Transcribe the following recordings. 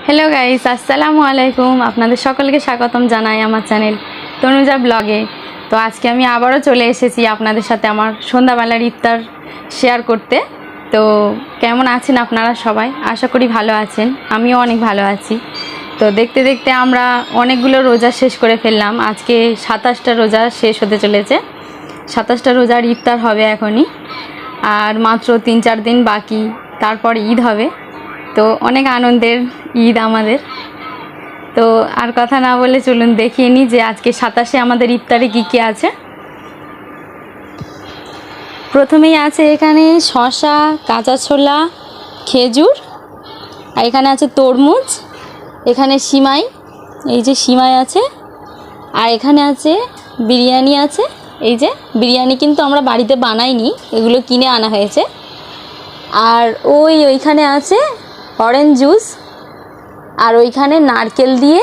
Hello guys, আসসালামু আলাইকুম। আপনাদের সকলকে স্বাগতম জানাই আমার চ্যানেল তনুজা ব্লগে। তো আজকে আমি আবারও চলে এসেছি আপনাদের সাথে আমার সন্ধ্যাবেলার ইফতার শেয়ার করতে। তো কেমন আছেন আপনারা সবাই? আশা করি ভালো আছেন, আমিও অনেক ভালো আছি। তো দেখতে দেখতে আমরা অনেকগুলো রোজা শেষ করে ফেললাম। আজকে 27টা রোজা শেষ হতে চলেছে। 27টা রোজার ইফতার হবে এখনই, আর মাত্র 3-4 দিন বাকি, তারপর ঈদ হবে। তো অনেক আনন্দের ঈদ আমাদের। তো আর কথা না বলে চলুন দেখিয়ে নিই যে আজকে 27-এ আমাদের ইফতারে কী কী আছে। প্রথমেই আছে এখানে শসা, কাঁচা ছোলা, খেজুর, আর এখানে আছে তরমুজ, এখানে সিমাই, এই যে সিমাই আছে, আর এখানে আছে বিরিয়ানি আছে। এই যে বিরিয়ানি কিন্তু আমরা বাড়িতে বানাইনি, এগুলো কিনে আনা হয়েছে। আর ওইখানে আছে অরেঞ্জ জুস, আর ওইখানে নারকেল দিয়ে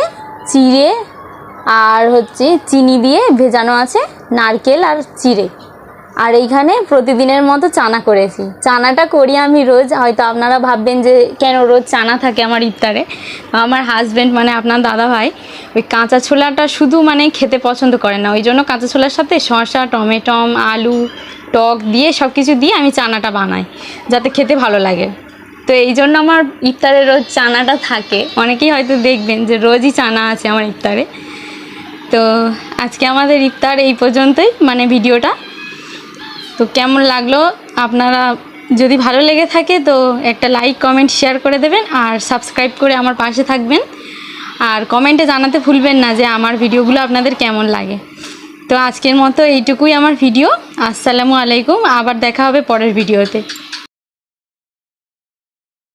চিড়ে আর চিনি দিয়ে ভেজানো আছে নারকেল আর চিড়ে। আর এইখানে প্রতিদিনের মতো চানা করেছি। চানাটা করি আমি রোজ। হয়তো আপনারা ভাববেন যে কেন রোজ চানা থাকে আমার ইফতারে। আমার হাজব্যান্ড মানে আপনার দাদা ভাই ওই কাঁচা ছোলাটা শুধু খেতে পছন্দ করে না, ওই জন্য কাঁচা ছোলার সাথে শসা, টমেটো, আলু, টক দিয়ে সব কিছু দিয়ে আমি চানাটা বানাই যাতে খেতে ভালো লাগে। তো এই জন্য আমার ইফতারে রোজ চানাটা থাকে। অনেকেই হয়তো দেখবেন যে রোজই চানা আছে আমার ইফতারে। তো আজকে আমাদের ইফতার এই পর্যন্তই, ভিডিওটা। তো কেমন লাগলো, আপনারা যদি ভালো লেগে থাকে তো একটা লাইক, কমেন্ট, শেয়ার করে দেবেন, আর সাবস্ক্রাইব করে আমার পাশে থাকবেন। আর কমেন্টে জানাতে ভুলবেন না যে আমার ভিডিওগুলো আপনাদের কেমন লাগে। তো আজকের মতো এইটুকুই আমার ভিডিও। আসসালামু আলাইকুম, আবার দেখা হবে পরের ভিডিওতে।